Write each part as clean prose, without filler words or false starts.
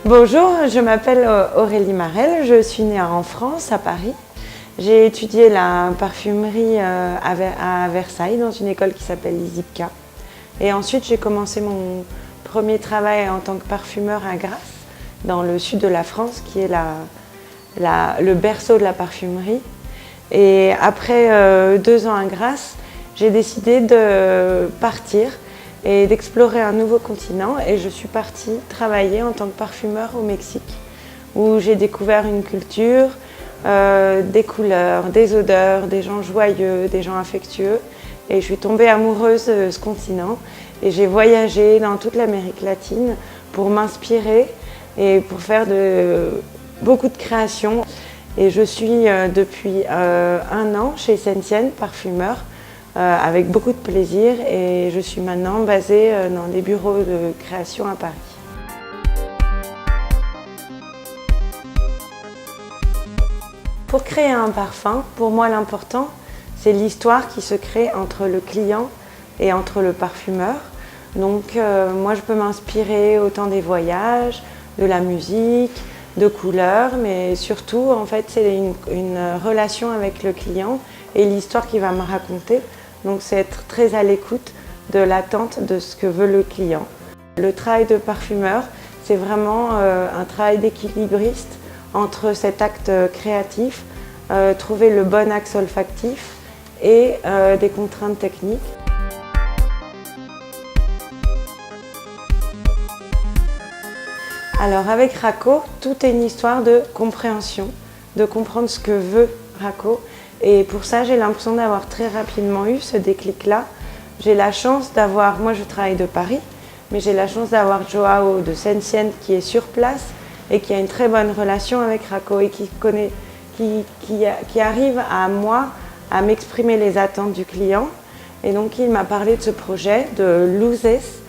Bonjour, je m'appelle Aurélie Marel, je suis née en France, à Paris. J'ai étudié la parfumerie à Versailles, dans une école qui s'appelle l'ISIPCA. Et ensuite, j'ai commencé mon premier travail en tant que parfumeur à Grasse, dans le sud de la France, qui est le berceau de la parfumerie. Et après 2 ans à Grasse, j'ai décidé de partir et d'explorer un nouveau continent. Et je suis partie travailler en tant que parfumeur au Mexique, où j'ai découvert une culture, des couleurs, des odeurs, des gens joyeux, des gens affectueux. Et je suis tombée amoureuse de ce continent. Et j'ai voyagé dans toute l'Amérique latine pour m'inspirer et pour faire beaucoup de créations. Et je suis depuis 1 an chez Sensienne, parfumeur, avec beaucoup de plaisir, et je suis maintenant basée dans des bureaux de création à Paris. Pour créer un parfum, pour moi l'important, c'est l'histoire qui se crée entre le client et entre le parfumeur. Donc moi je peux m'inspirer autant des voyages, de la musique, de couleurs, mais surtout en fait c'est une relation avec le client et l'histoire qu'il va me raconter. Donc c'est être très à l'écoute de l'attente de ce que veut le client. Le travail de parfumeur, c'est vraiment un travail d'équilibriste entre cet acte créatif, trouver le bon axe olfactif et des contraintes techniques. Alors avec Racco, tout est une histoire de compréhension, de comprendre ce que veut Racco. Et pour ça, j'ai l'impression d'avoir très rapidement eu ce déclic-là. J'ai la chance d'avoir, moi je travaille de Paris, mais j'ai la chance d'avoir Joao de Sensienne qui est sur place et qui a une très bonne relation avec Racco et qui arrive à moi à m'exprimer les attentes du client. Et donc il m'a parlé de ce projet de Luzes,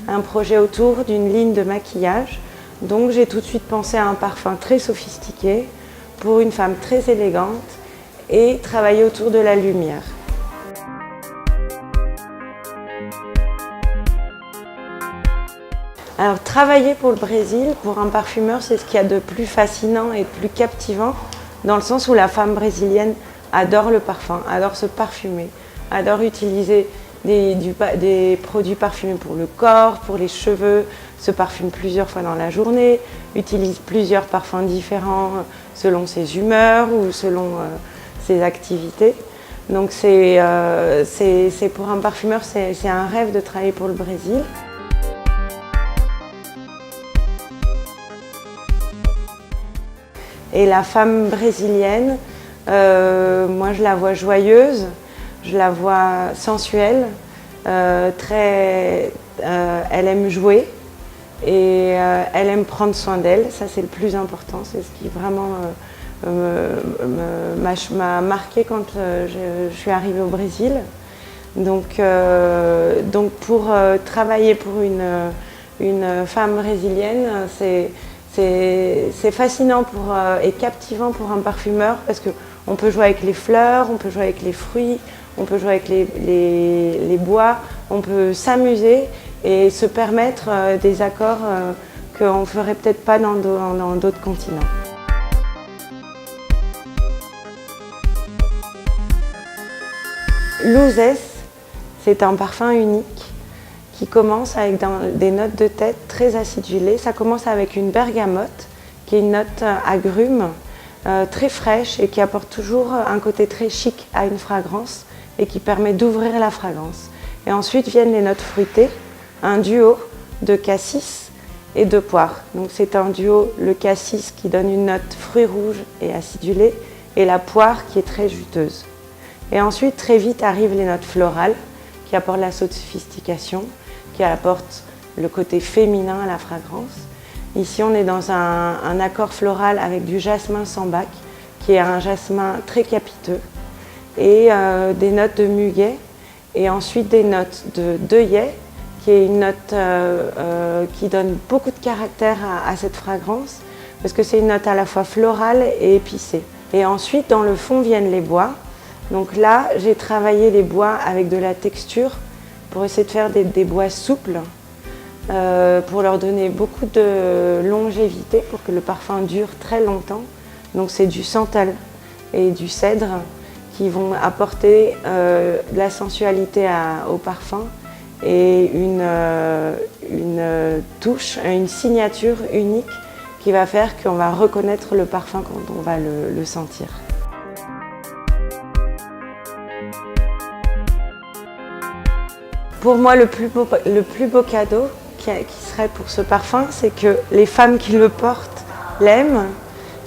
un projet autour d'une ligne de maquillage. Donc j'ai tout de suite pensé à un parfum très sophistiqué pour une femme très élégante et travailler autour de la lumière. Alors travailler pour le Brésil, pour un parfumeur, c'est ce qu'il y a de plus fascinant et de plus captivant, dans le sens où la femme brésilienne adore le parfum, adore se parfumer, adore utiliser des produits parfumés pour le corps, pour les cheveux, se parfume plusieurs fois dans la journée, utilise plusieurs parfums différents selon ses humeurs ou selon ses activités. Donc c'est pour un parfumeur, c'est un rêve de travailler pour le Brésil. Et la femme brésilienne, moi je la vois joyeuse, je la vois sensuelle, elle aime jouer et elle aime prendre soin d'elle. Ça c'est le plus important, c'est ce qui vraiment m'a marqué quand je suis arrivée au Brésil. Donc pour travailler pour une femme brésilienne, c'est fascinant et captivant pour un parfumeur parce qu'on peut jouer avec les fleurs, on peut jouer avec les fruits, on peut jouer avec les bois, on peut s'amuser et se permettre des accords qu'on ne ferait peut-être pas dans d'autres continents. Luzes, c'est un parfum unique qui commence avec des notes de tête très acidulées. Ça commence avec une bergamote, qui est une note agrume, très fraîche et qui apporte toujours un côté très chic à une fragrance et qui permet d'ouvrir la fragrance. Et ensuite viennent les notes fruitées, un duo de cassis et de poire. Donc c'est un duo, le cassis qui donne une note fruits rouges et acidulée et la poire qui est très juteuse. Et ensuite, très vite, arrivent les notes florales qui apportent la sophistication, qui apportent le côté féminin à la fragrance. Ici, on est dans un accord floral avec du jasmin sambac, qui est un jasmin très capiteux, et des notes de muguet, et ensuite des notes de deuillet, qui est une note qui donne beaucoup de caractère à cette fragrance, parce que c'est une note à la fois florale et épicée. Et ensuite, dans le fond, viennent les bois. Donc là, j'ai travaillé les bois avec de la texture pour essayer de faire des bois souples, pour leur donner beaucoup de longévité, pour que le parfum dure très longtemps. Donc c'est du santal et du cèdre qui vont apporter de la sensualité au parfum et une touche, une signature unique qui va faire qu'on va reconnaître le parfum quand on va le sentir. Pour moi, le plus beau cadeau qui serait pour ce parfum, c'est que les femmes qui le portent l'aiment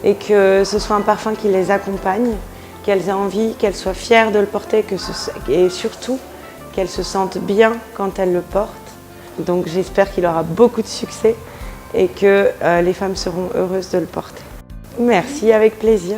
et que ce soit un parfum qui les accompagne, qu'elles aient envie, qu'elles soient fières de le porter et surtout qu'elles se sentent bien quand elles le portent. Donc j'espère qu'il aura beaucoup de succès et que les femmes seront heureuses de le porter. Merci, avec plaisir.